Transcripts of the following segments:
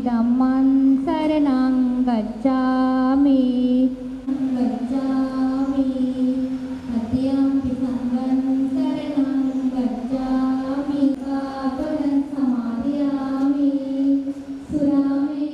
ධම්මං සරණං ගච්ඡාමි ගච්ඡාමි අධ්‍යාපි සංඝං සරණං ගච්ඡාමි ආපදං සමාදියාමි සුරාමේ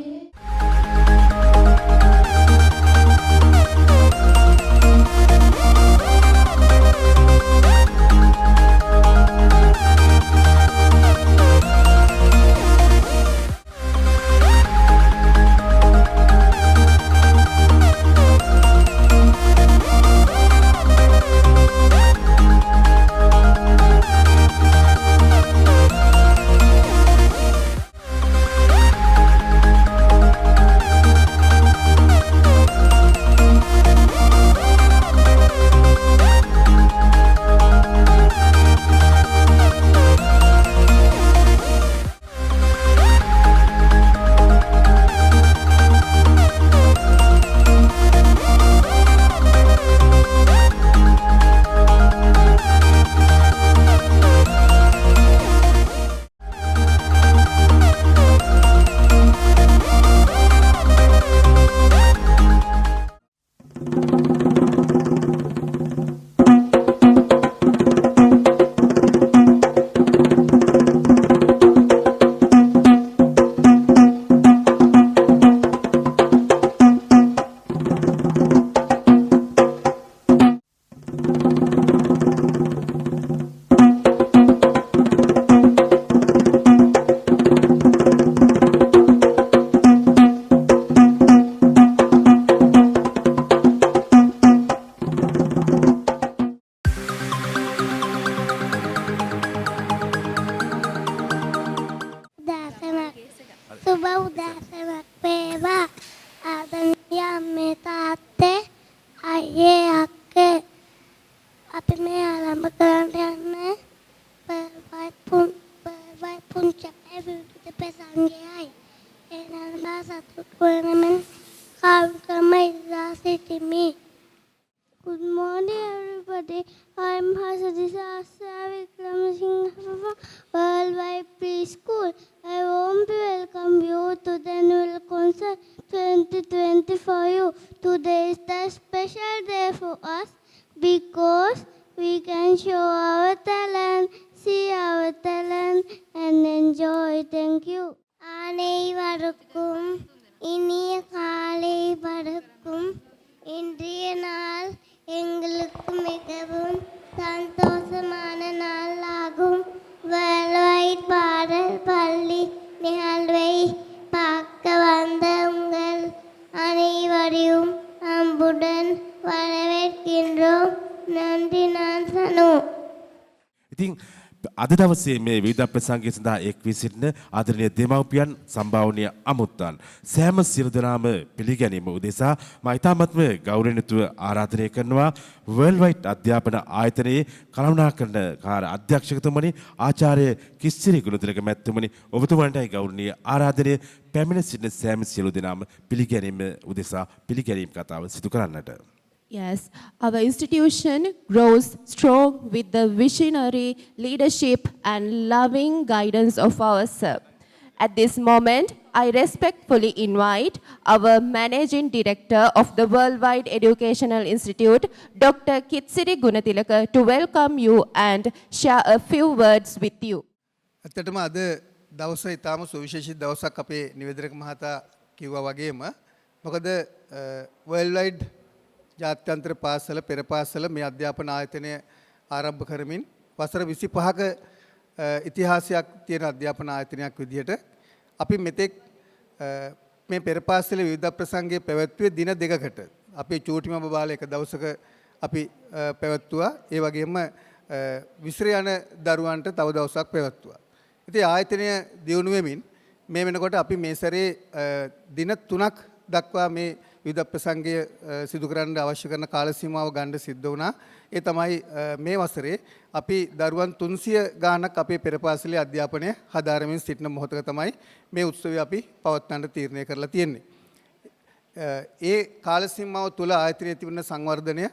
Good morning, everybody. I'm Hasadisa Vikramsinghe, Worldwide Preschool. I want to welcome you to the annual concert 2020 for you. Today is the special day for us because we can show our talent, see our talent, and enjoy. Thank you. அனைவருக்கும் இனிய காலை வணக்கம். இன்றைய நாள் எங்களுக்கு மிகவும் சந்தோஷமான நாளாகும். வேர்ல்ட் பாடல் பள்ளி நிகழ்வை பார்க்க வந்த உங்கள் அனைவரையும் அன்புடன் வரவேற்கின்றோம். நன்றி. நான் சனு. ඉතින් අද දවසේ මේ විවිධ ප්‍රසංගය සඳහා එක් වී සිටින ආදරණීය දෙමව්පියන් සම්භාවනීය අමුත්තන් සෑම සියලු දෙනාම පිළිගැනීම උදෙසා මා ඉතාමත්ම ගෞරවණීයව ආරාධනය කරනවා වර්ල්ඩ් අධ්‍යාපන ආයතනයේ කළමනාකරණ කාර්ය අධ්‍යක්ෂකතුමනි ආචාර්ය කිස්සිරි ගුණතිලක මැතිතුමනි ඔබතුමන්ටයි ගෞරවනීය ආරාධනය පැමිණ සිටින සෑම සියලු දෙනාම පිළිගැනීම උදෙසා පිළිගැනීම් කතාව සිදු කරන්නට. Yes, our institution grows strong with the visionary leadership and loving guidance of our sir. At this moment, I respectfully invite our Managing Director of the Worldwide Educational Institute, Dr. Kitsiri Gunatilaka, to welcome you and share a few words with you. ඇත්තටම අද දවසේ ඊටාම සුවිශේෂී දවසක් අපේ නිවේදක මහතා කිව්වා වගේම මොකද Worldwide ජාත්‍යන්තර පාසල පෙර පාසල මේ අධ්‍යාපන ආයතනය ආරම්භ කරමින් වසර 25ක ඉතිහාසයක් තියෙන අධ්‍යාපන ආයතනයක් විදිහට අපි මෙතෙක් මේ පෙර පාසලේ විවිධ ප්‍රසංගයේ පැවැත්වුවේ දින දෙකකට. අපේ චූටිම බබාලා එක දවසක අපි පැවැත්තුවා. ඒ වගේම විසිර යන දරුවන්ට තව දවසක් පැවැත්තුවා. ඉතින් ආයතනය දියුණු වෙමින් මේ වෙනකොට අපි මේ සැරේ දින 3ක් දක්වා මේ විවිධ ප්‍රසංගය සිදු කරන්න අවශ්‍ය කරන කාල සීමාව ගන්න සිද්ධ වුණා. ඒ තමයි මේ වසරේ අපි දරුවන් 300 ගාණක් අපේ පෙර පාසලේ අධ්‍යාපනය හදාරමින් සිටින මොහොතක තමයි මේ උත්සවය අපි පවත්වන්න තීරණය කරලා තියෙන්නේ. ඒ කාල සීමාව තුළ ආයතනයේ තිබෙන සංවර්ධනය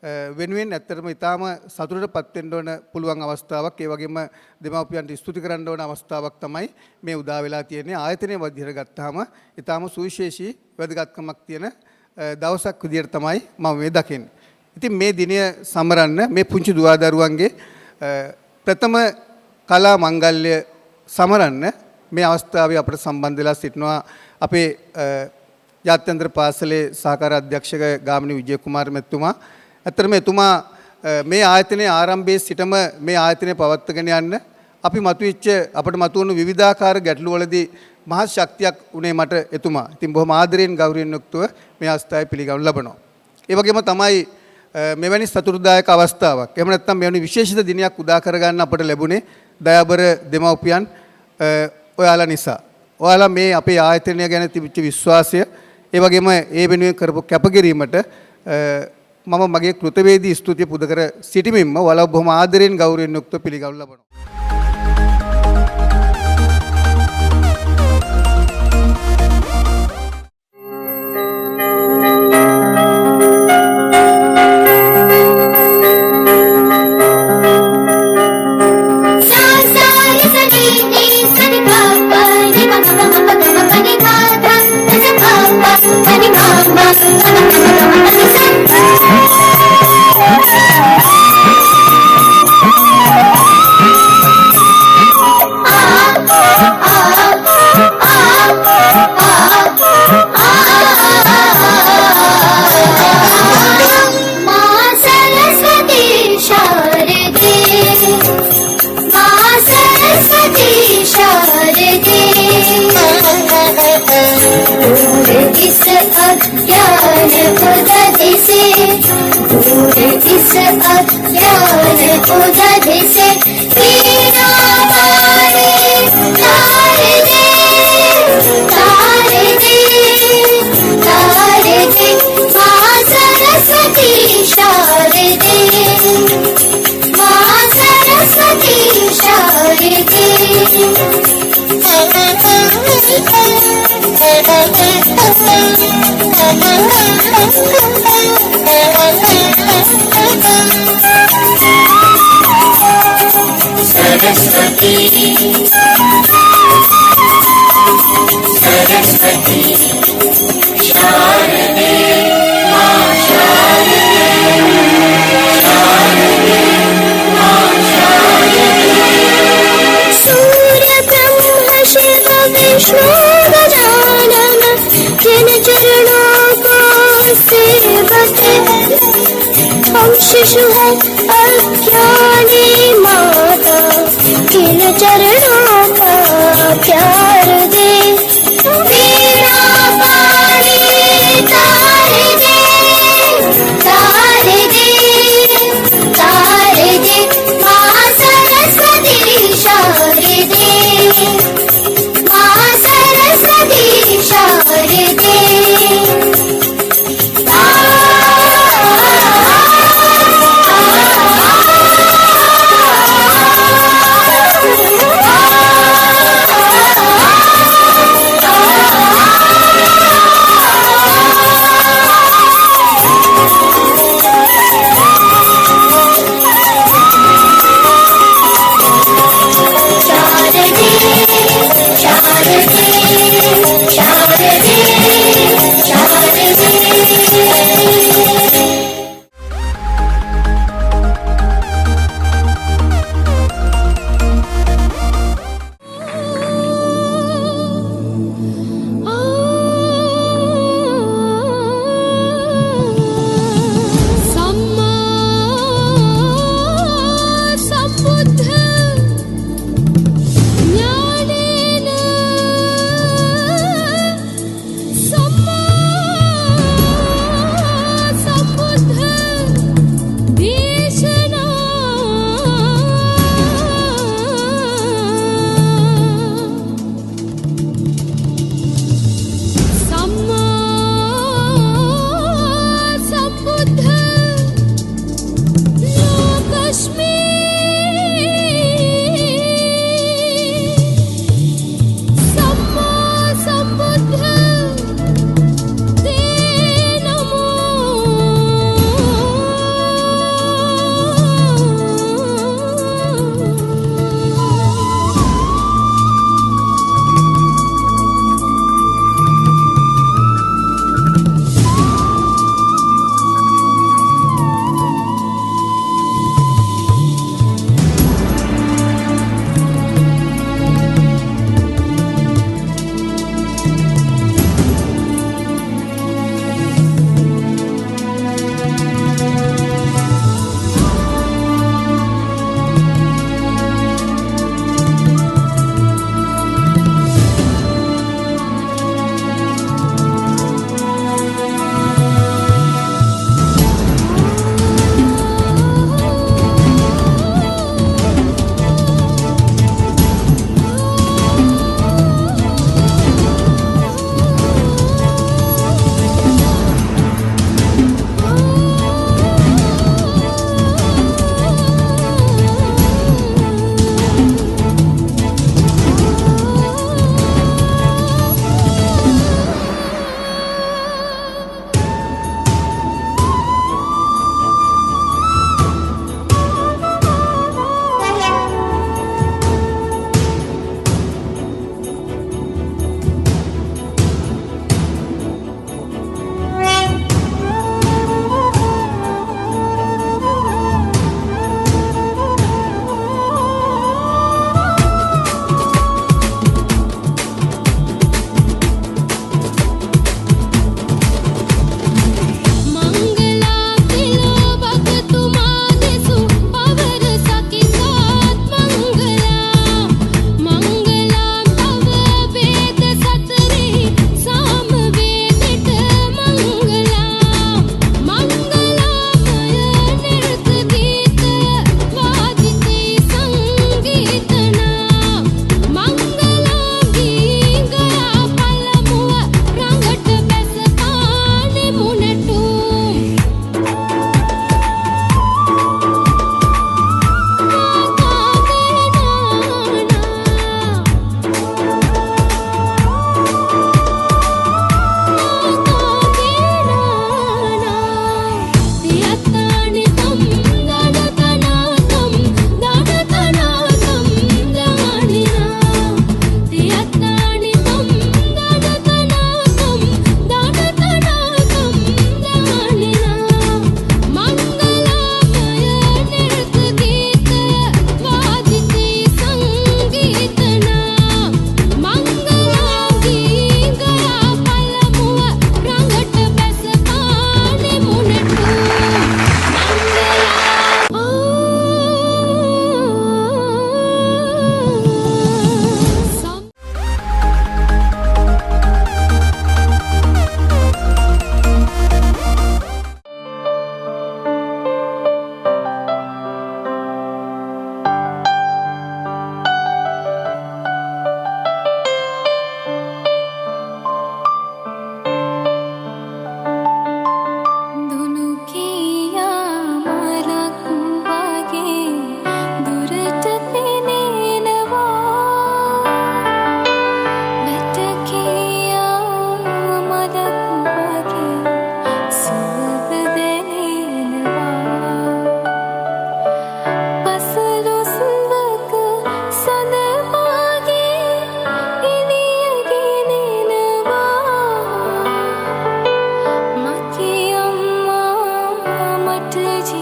වෙනුවෙන් ඇත්තටම ඊටාම සතුටටපත් වෙන්න ඕන පුළුවන් අවස්ථාවක්. ඒ වගේම දෙමාපියන්ට ස්තුති කරන්න ඕන අවස්ථාවක් තමයි මේ උදා වෙලා තියෙන්නේ. ආයතනයේ විදිහට ගත්තාම ඊටාම සුවිශේෂී වැදගත්කමක් තියෙන දවසක් විදිහට තමයි මම මේ දකින්නේ. ඉතින් මේ දිනය සමරන්න මේ පුංචි දුවදරුවන්ගේ ප්‍රථම කලා මංගල්‍ය සමරන්න මේ අවස්ථාවේ අපට සම්බන්ධ වෙලා සිටිනවා අපේ ජාත්‍යන්තර පාසලේ සහකාර අධ්‍යක්ෂක ගාමිණී විජේකුමාර මැතිතුමා. ඇත්තටම එතුමා මේ ආයතනයේ ආරම්භයේ සිටම මේ ආයතනය පවත්වාගෙන යන්න අපි අපට මතුවුණු විවිධාකාර ගැටලු වලදී මහත් ශක්තියක් උනේ මට එතුමා. ඉතින් බොහොම ආදරයෙන් ගෞරවයෙන් යුක්තව මේ අවස්ථාවේ පිළිගනු ලබනවා. ඒ වගේම තමයි මෙවැනි සතුටුදායක අවස්ථාවක්. එහෙම නැත්නම් මෙවැනි විශේෂිත දිනයක් උදා කරගන්න අපට ලැබුණේ දයාබර දෙමව්පියන් ඔයාලා නිසා. ඔයාලා මේ අපේ ආයතනය ගැන තිබිච්ච විශ්වාසය, ඒ වගේම ඒ වෙනුවෙන් කරපු කැපකිරීමට මම මගේ කෘතවේදී ස්තුතිය පුද කර සිටිමින්ම ඔයාලා බොහොම ආදරයෙන් ගෞරවයෙන් යුක්තව පිළිගනු ලබනවා. शिशु है अज्ञानी माता, इन चरणों का प्यार दे। वीणा पानी तारे दे, तारे दे, तारे दे। माँ सरस्वती शारदे, माँ सरस्वती शारदे।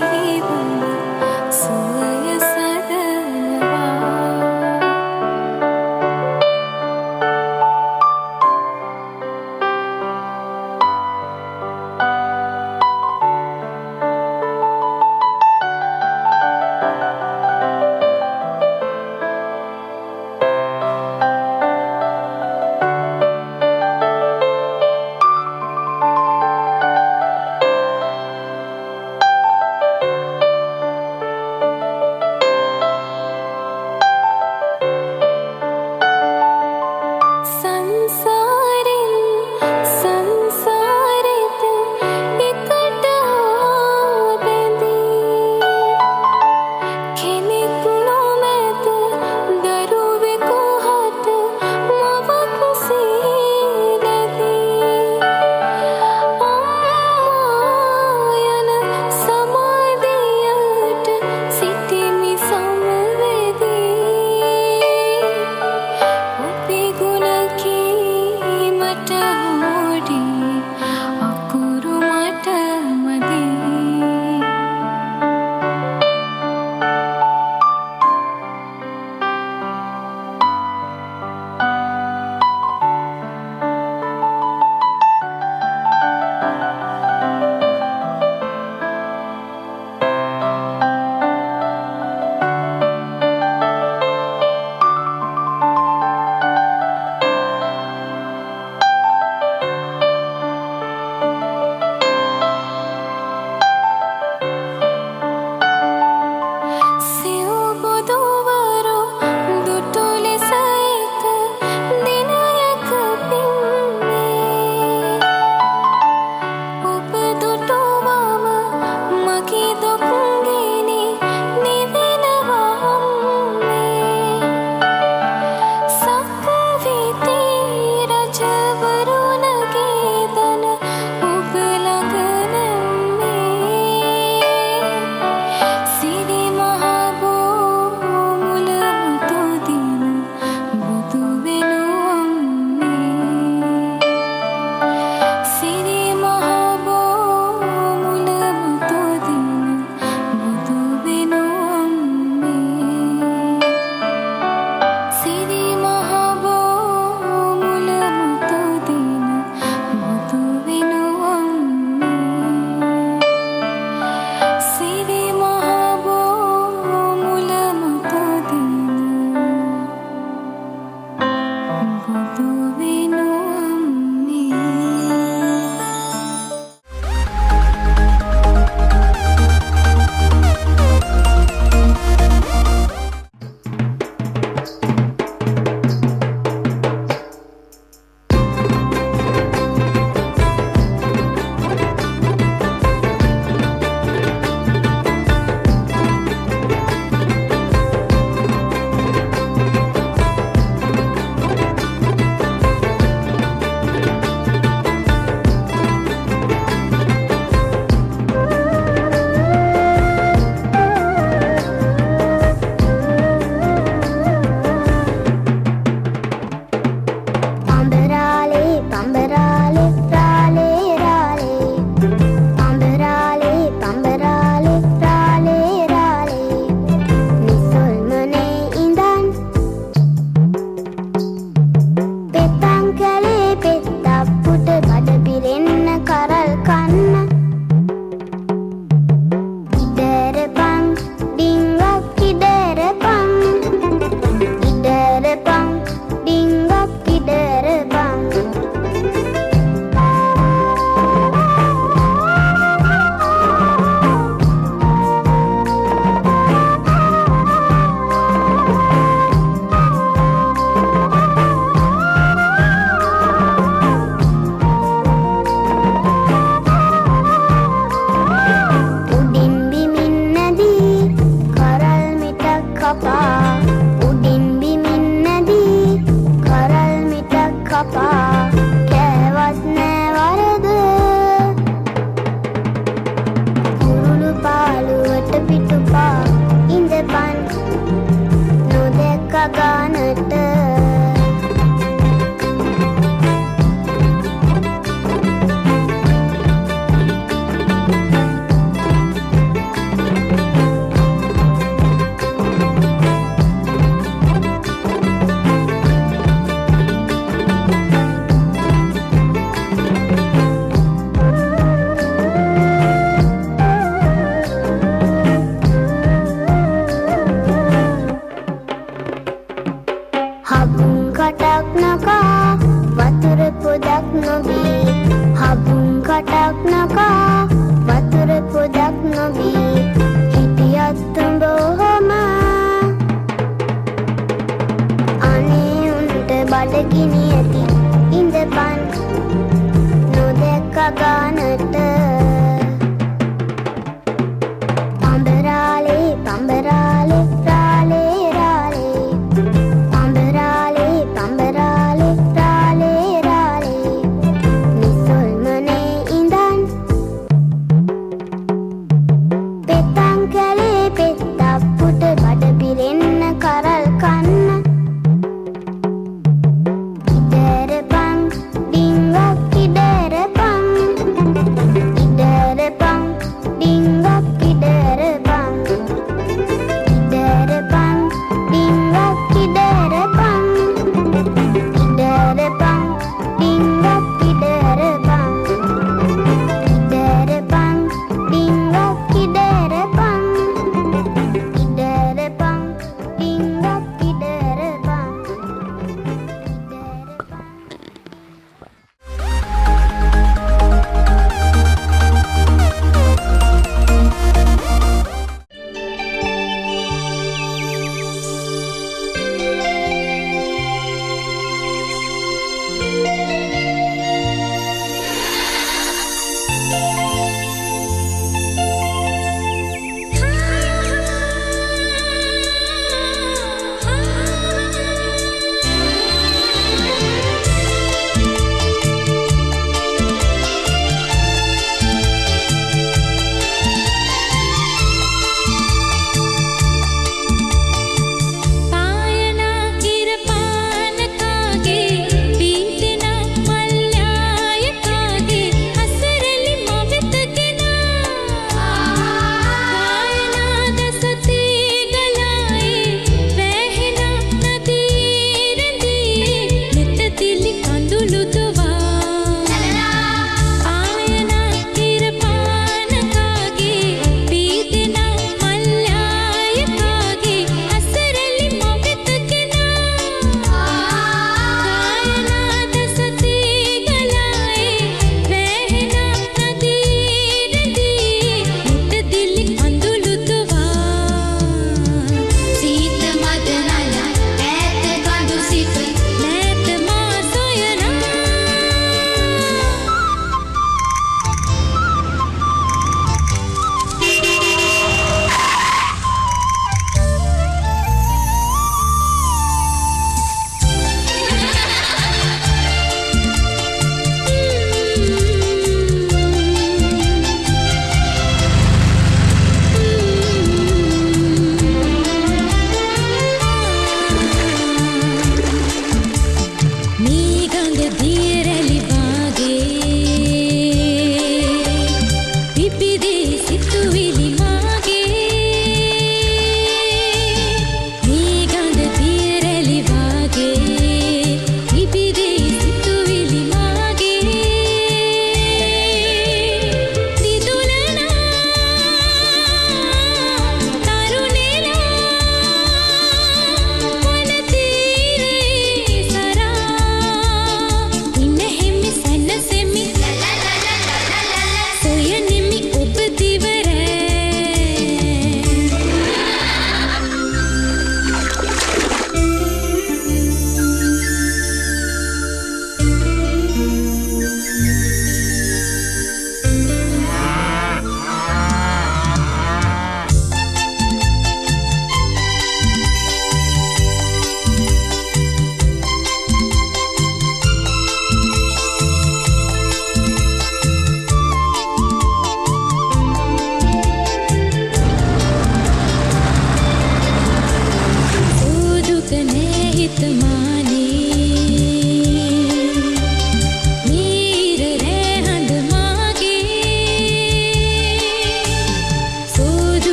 ජීවන සුවය සදනවා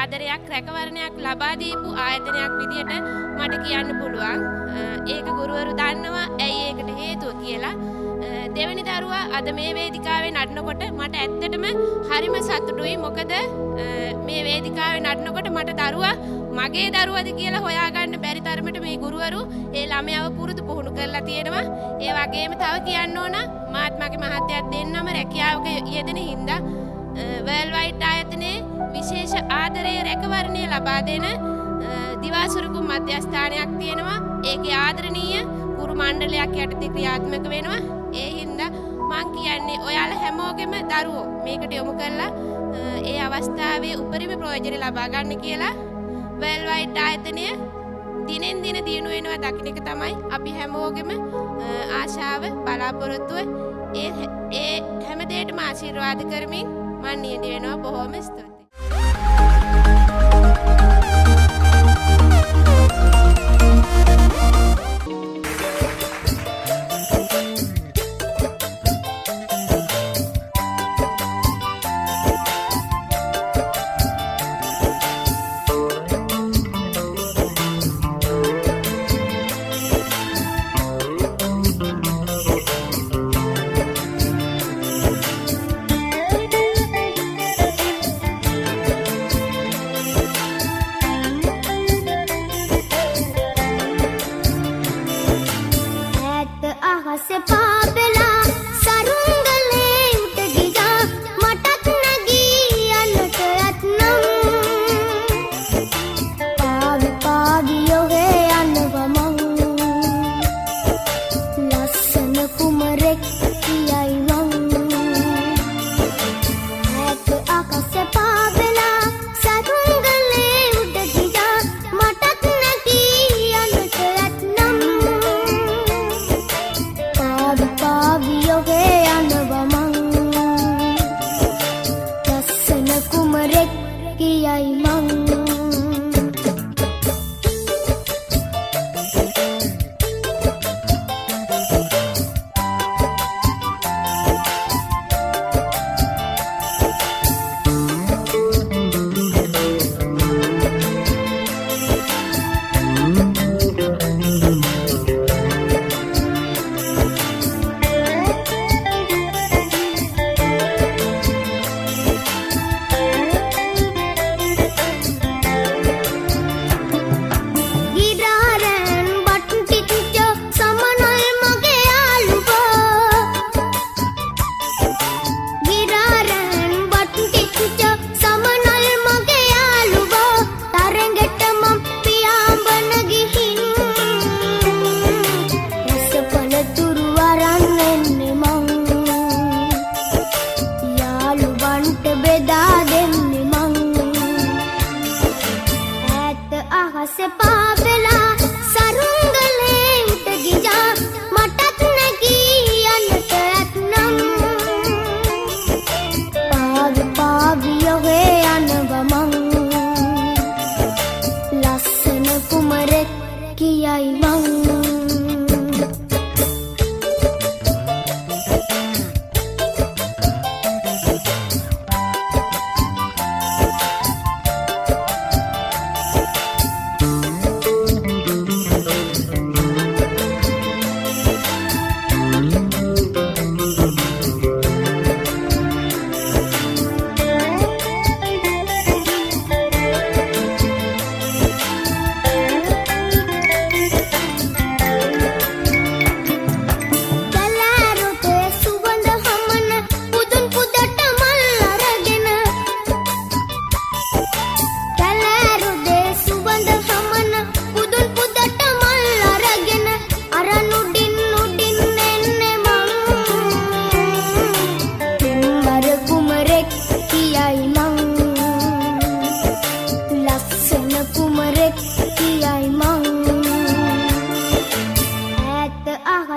ආදරයක් රැකවරණයක් ලබා දීපු ආයතනයක් විදියට මට කියන්න පුළුවන්. ඒක ගුරුවරු දන්නවා ඇයි ඒකට හේතුව කියලා. දෙවෙනි දරුවා අද මේ වේදිකාවේ නටනකොට මට ඇත්තටම හරිම සතුටුයි. මොකද මේ වේදිකාවේ නටනකොට මට දරුවා මගේ දරුවද කියලා හොයාගන්න බැරි තරමට මේ ගුරුවරු ඒ ළමයාව පුරුදු පුහුණු කරලා තියෙනවා. ඒ වගේම තව කියන්න ඕන මාත් මගේ මහත්තයාත් දෙන්නම රැකියාවක යෙදෙන හින්දා වර්ල්ඩ් වයිඩ් ආයතනයේ විශේෂ ආදරයේ රැකවරණය ලබා දෙන දිවාසුරුකුම් මධ්‍යස්ථානයක් තියෙනවා. ඒකේ ආදරණීය ගුරු මණ්ඩලයක් යටතේ ක්‍රියාත්මක වෙනවා. ඒ හින්දා මං කියන්නේ ඔයාලා හැමෝගෙම දරුවෝ මේකට යොමු කරලා ඒ අවස්ථාවේ උපරිම ප්‍රයෝජන ලබා ගන්න කියලා වර්ල්ඩ් වයිඩ් ආයතනය දිනෙන් දින දියුණු වෙනවා දකින්න එක තමයි අපි හැමෝගෙම ආශාව බලාපොරොත්තුව. ඒ හැම දෙයකටම ආශිර්වාද කරමින් මම නියැලි වෙනවා. බොහොම ස්තුතියි.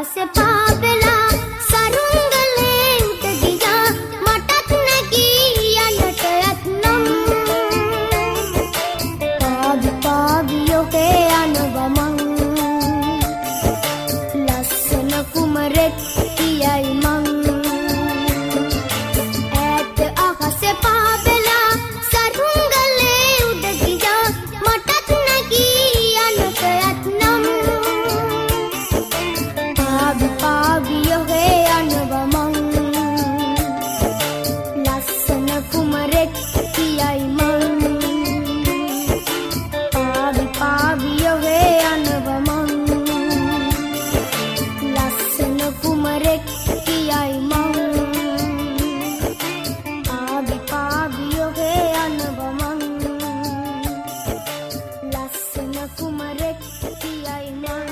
අහසේ පාවෙලා සරුංගලේ උඩ ගියා මටත් නැගී යන්නට යත්නම් පාවි පාවි යෝගේ යනවා මං ලස්සන කුමරෙක් කියයි මං ඈත අහසේ පාවෙලා සරුංගලේ උඩ ගියා මටත් නැගී යන්නට යත්නම් පාවි පාවි යෝගේ යනවා මං ලස්සන කුමරෙක් කියයි මං පාවි පාවි යෝගේ යනවා මං ලස්සන කුමරෙක් කියයි මං පාවි පාවි යෝගේ යනවා මං ලස්සන කුමරෙක් කියයි මං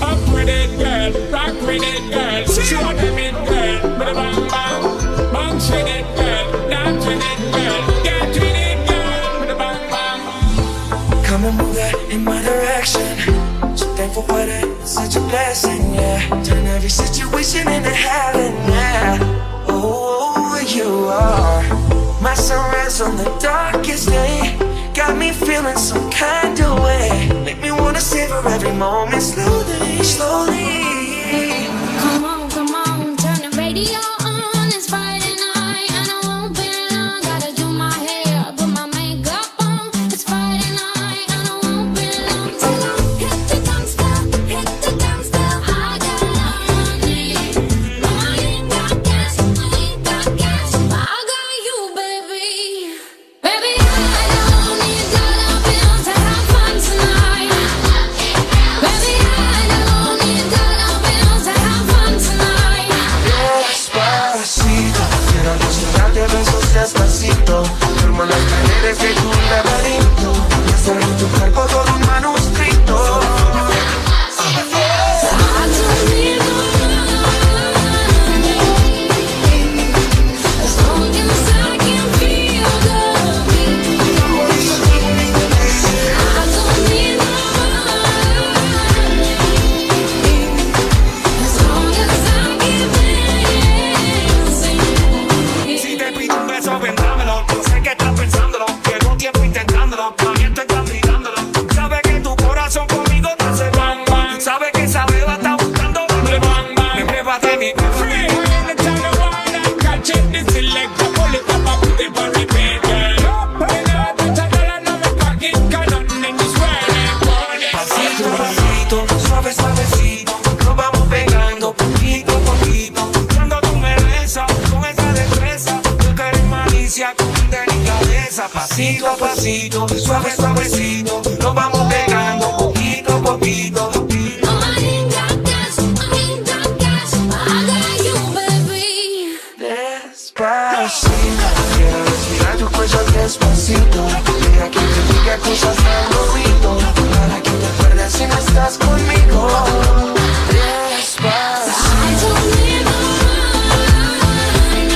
Up with it, girl. Rock with it, girl. Show them it, girl. Bada bang bang. Bounce with it, girl. Dance with it, girl. Get with it, girl. Bada bang bang. Come and move that in my direction. So thankful for that, it's such a blessing, yeah. Turn every situation into heaven, yeah. Oh, you are my sunrise on the darkest day. Got me feeling some kind of way. Make me wanna savor every moment slowly, slowly. Come on, turn the radio on. It's Friday night and I won't be long. Gotta do my hair, put my makeup on. It's Friday night and I won't be long. So hit the dumpster, hit the dumpster. I got money, no I ain't got gas, but I got you, baby. Baby, I don't need dollar bills to have fun tonight. Baby, I don't need dollar bills to have fun tonight. Despacito, quiero alucinarte besos despacito. Firmo las paredes de tu laberinto y hacer en tu cuerpo todo un manuscrito. I don't need no money, as long as I can feel the beat. I don't need no money, as long as I can dance. Si te pido un beso, ven dámelo. Sé que estás pensándolo, llevo tiempo intentándolo. También te estás mirándolo. Sabes que tu corazón conmigo te hace bang bang. Sabes que esa beba está buscando donde bang bang. Me pruébate mi Free. When the time to wine and catch it, this selector pull it up and put it on repeat, girl. Put it out, touch a dollar, now me pocket, 'cause nothing in this world ain't worth it. pasito a pasito, suave suavecito. Nos vamos pegando poquito a poquito. Cuando tú me besas con esa destreza, tú que eres malicia con delicadeza. Pasito a pasito, suave suavecito. Nos vamos pegando poquito a poquito. No, I ain't got gas, but I got you, baby. Despacito, quiero respirar tu cuello despacito. Deja que te diga cosas al oído, para que te acuerdes si no estás conmigo. Despacito. I don't need no money,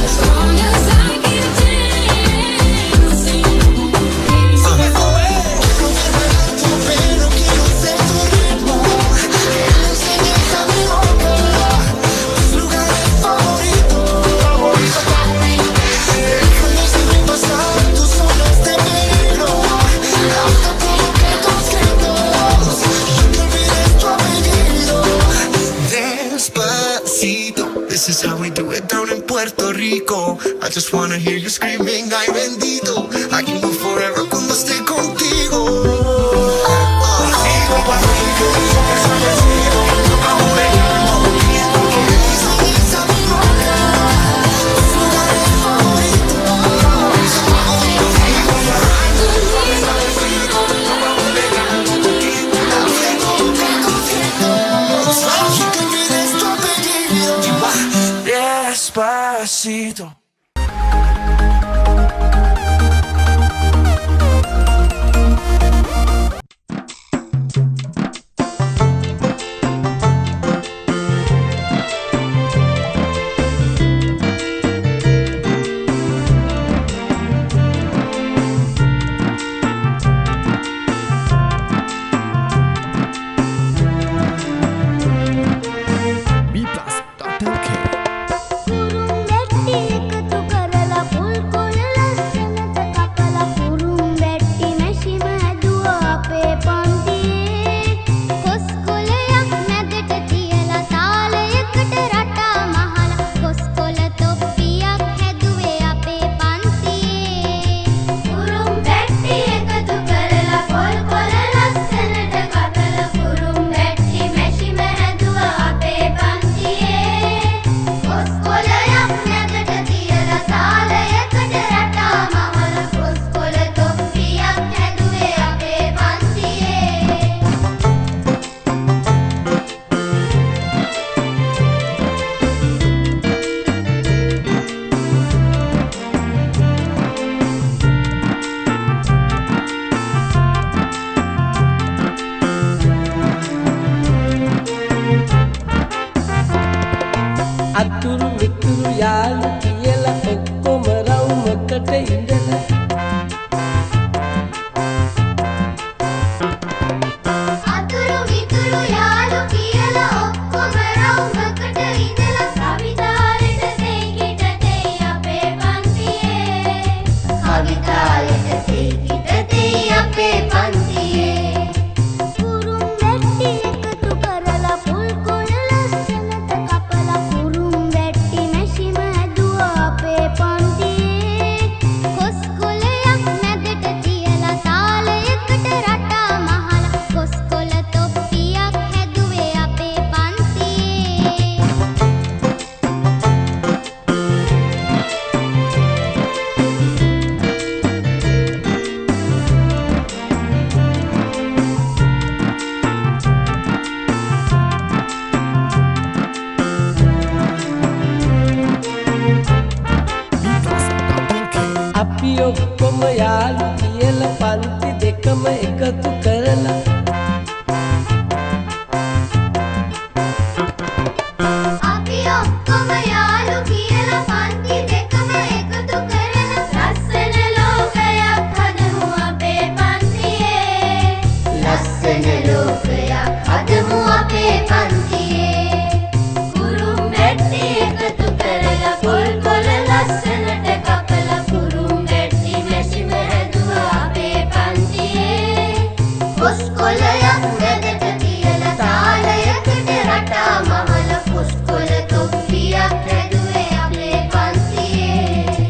as long as I can dance. This is how we do it down in Puerto Rico. I just wanna hear you screaming, ay bendito. I can move forever cuando esté contigo. Pasito a pasito, suave suavecito. Vamos pegando poquito, que esa mi boca. Tus lugares favoritos. Pasito a pasito, suave suavecito. Vamos pegando poquito, poquito. You can be this tu apellido. Despacito. ඔක්කොම යාළු කියලා පන්ති දෙකම එකතු කරලා අපි ඔක්කොම යාළු කියලා පන්ති දෙකම එකතු කරලා ලස්සන ලෝකයක් හදමු අපේ පන්තියේ ලස්සන ලෝකයක් හදමු අපේ පන්තියේ කුරුම්බැටි එකතු කරලා පොල් කොළ ලස්සනට කපලා කුරුම්බැටි මැෂිම හැදුවා අපේ පන්තියේ කොස් කොළයක් මැදට තියලා තාලයකට රටා මහල කොස් කොළ තොප්පියක් හැදුවේ අපේ පන්තියේ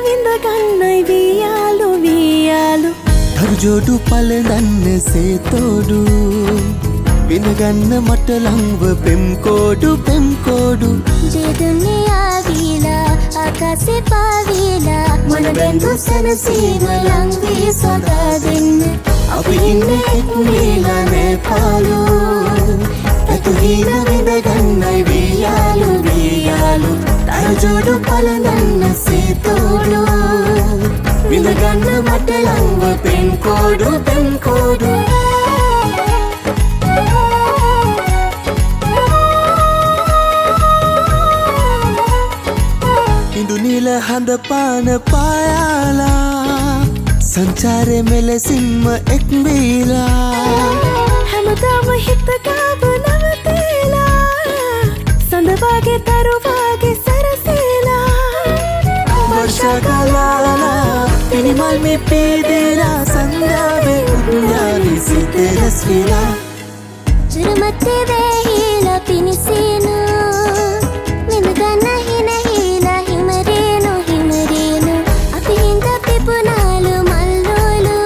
විඳ ගන්නයි වියාලු වියාලු තරුජෝඩු පලඳන්න සේතෝඩු විඳගන්න මට ලංව පෙම්කෝඩු පෙම්කෝඩු ජේදුන්නේ ආවීලා ආකාසේ පාවීලා මන බැඳු සනසීම ලංවී සොදා දෙන්න අපි ඉන්නේ එක් වේලා නේපාලු පැතුහින විඳගන්නයි වියාලු වියාලු තරුජෝඩු පලඳන්න සේතෝඩු විඳගන්න මට ලංව පෙම්කෝඩු පෙම්කෝඩු ඉඳුනිල හඳ පාන පායාලා සංචාරය මෙලෙසින්ම එක් වීලා හැමදාම හිතකාව නවතීලා සඳවාගේ තරුවාගේ සැරසීලා වර්ෂාකාලාලා පිනිමල් මේ පේදේලා සන්ධාවේ උද්‍යානි සිතෙරස්විලා ජුරුමත්තේ වේහිලා පිනිසීනු විඳගන්න හිනහිලා හිමරේනු හිමරේනු අපි හින්ද පිපුනාලු මල්ලෝලු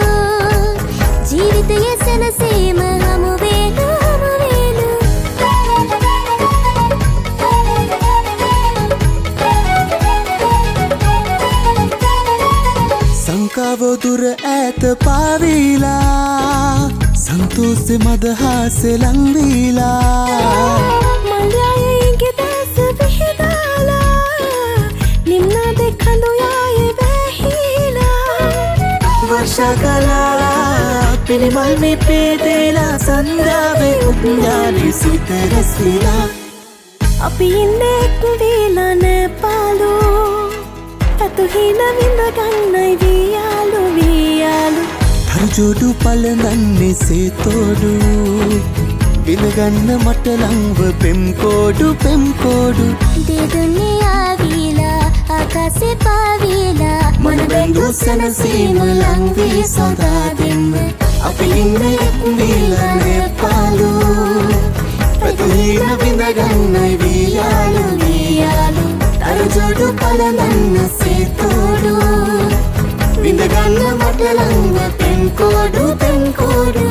ජීවිතයේ සැනසීම හමුවේලු හමුවේලු සංකාවෝ දුර ඈත පාවීලා සන්තෝසෙ මදහාසෙ ලංවීලා මල්යායගේ දැස විහිදාලා නිම්නාදෙ කඳු යායේ වැහිලා වර්ෂාකාලා පිනිමල් මේ පේදේලා සන්ධාවේ උද්‍යානි සිතෙරස්විලා අපි ඉන්නේ එක් වීලා නේපාලු පැතුහින විඳ ගන්නයි වියාලු වියාලු තරුජෝඩු පලඳන්නේ සේතෝඩු විඳගන්න මට ලංව පෙම්කෝඩු පෙම්කෝඩු ජේදුන්නේ ආවීලා ආකාසේ පාවීලා මන බැඳු සනසීම ලංවී සොදා දෙන්න අපි ඉන්නේ එක් වීලා නේපාලු පැතුහින විඳගන්නයි වියාලු වියාලු තරුජෝඩු පලඳන්න සේතෝඩු විඳගන්න මට ලංව පෙම්කෝඩු පෙම්කෝඩු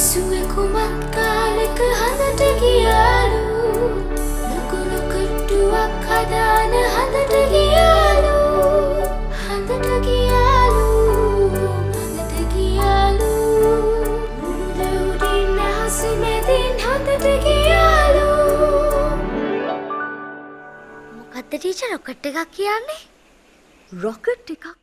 පිස්සුවේ කුමක් කාලෙක හඳට ගියාලු ලකුණු කට්ටුවක් හදාන හඳට ගියාලු හඳට ගියාලු හඳට ගියාලු උඩින් අහස මැදින් හඳට ගියාලු මොකද්ද ටීචර් රොකට් එකක් කියන්නේ රොකට් එකක්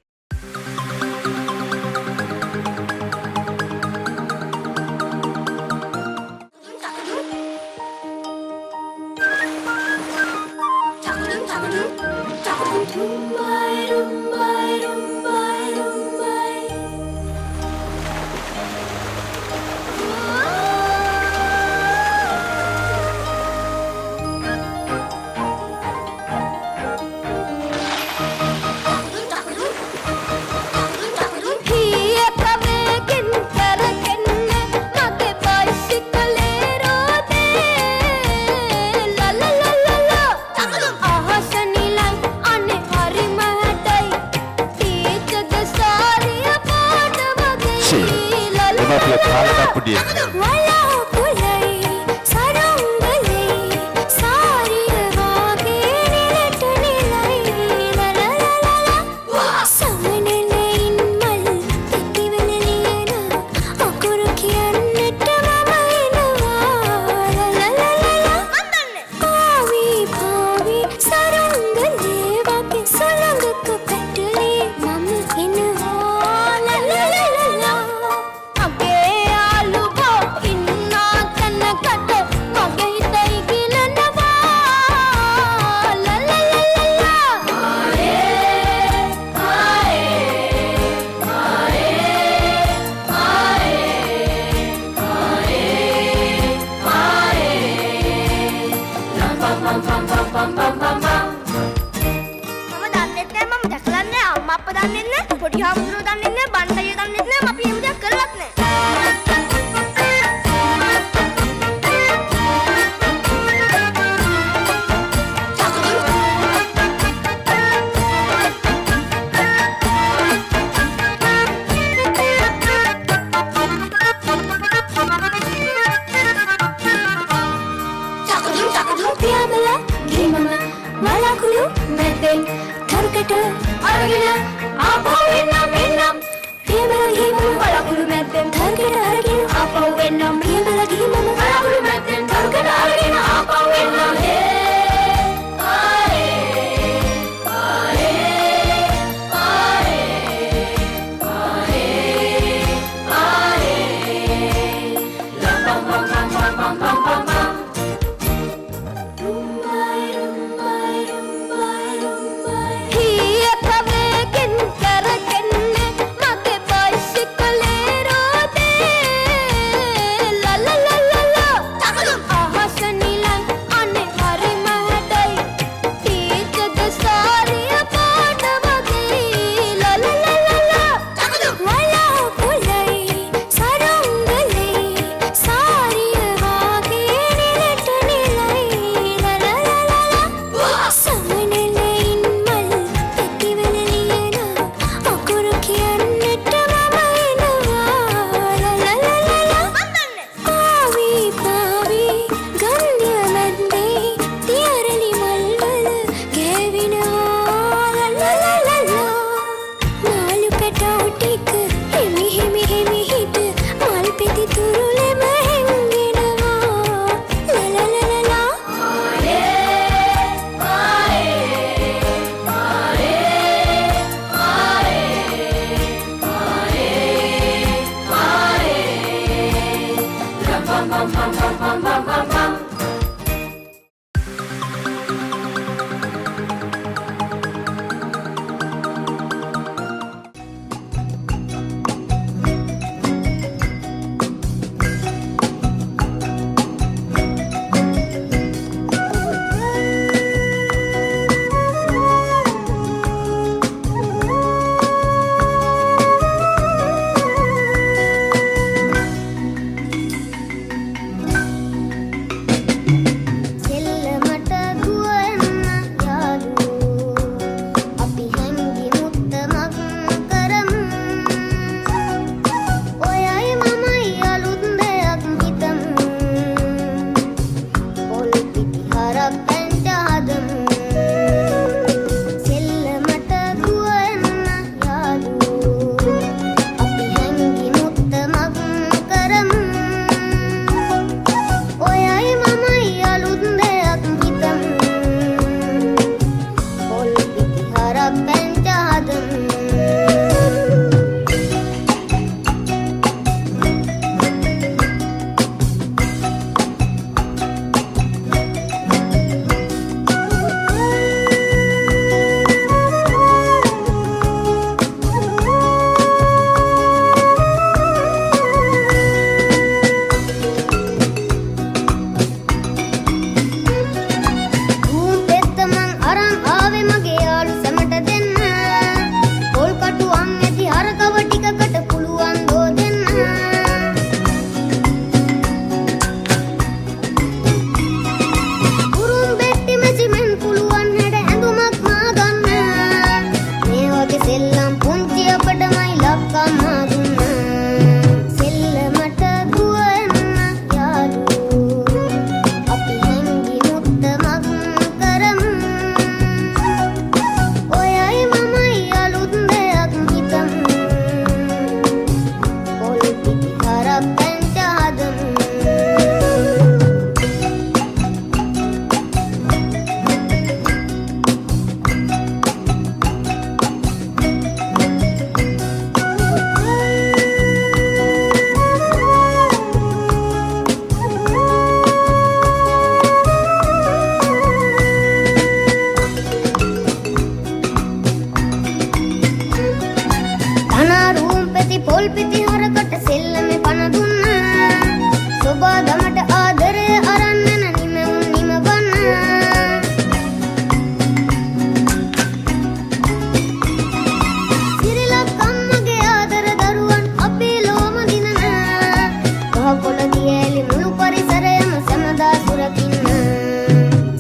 ගහකොළ දියැලි මුළු පරිසරයම සැමදා සුරකින්න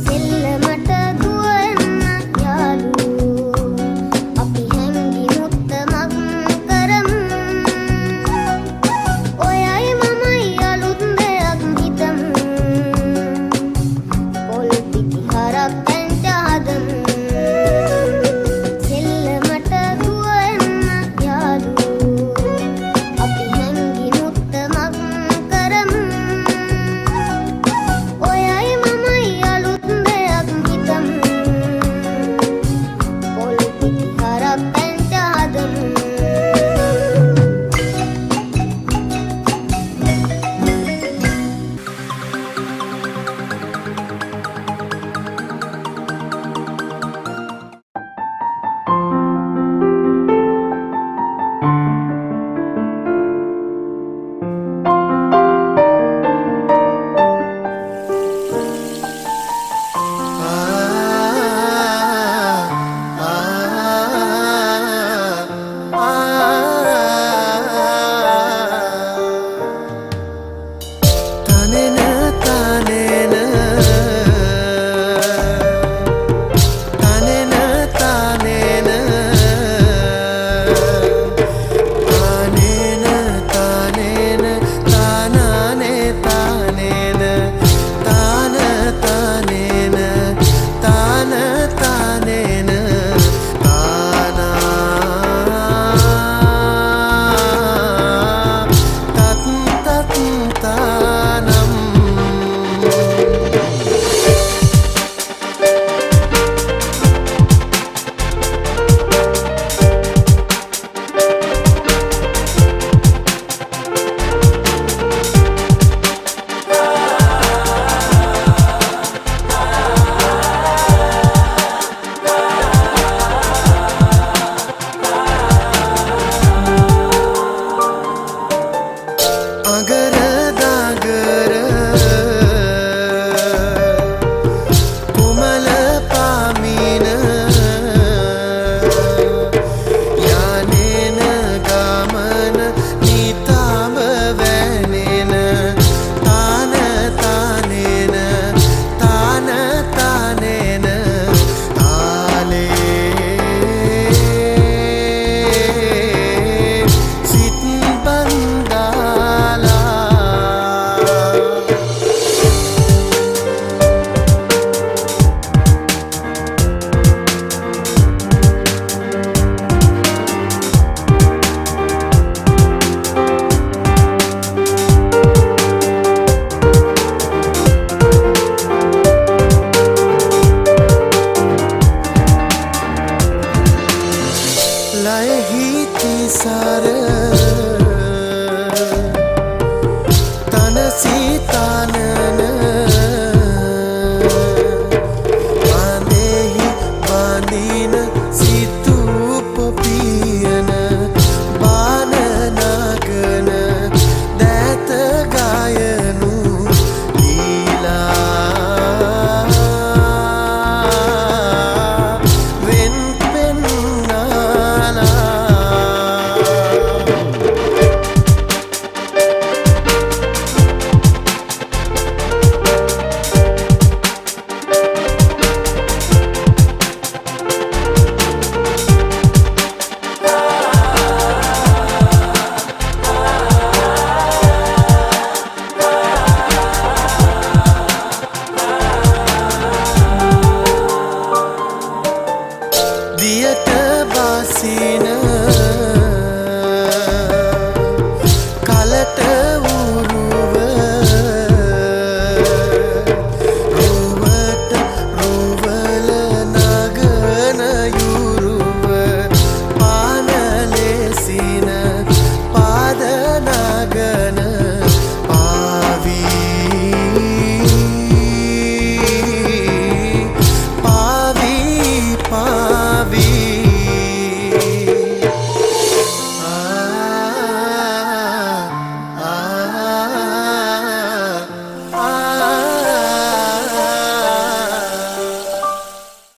සෙල්ලමට දුව එන්න යාළුවෝ අපි හැංගි මුත්තමක් කරමු ඔයයි මමයි අලුත් දෙයක් හිතමු පොල් පිටි හරක් පැන්ට හදමු සෙල්ලමට දුව එන්න යාළුවෝ අපි හැංගි මුත්තමක් කරමු ඔයයි මමයි අලුත් දෙයක් හිතමු පොල් පිටි හරක් පැන්ට හදමු Sara Tana Sitana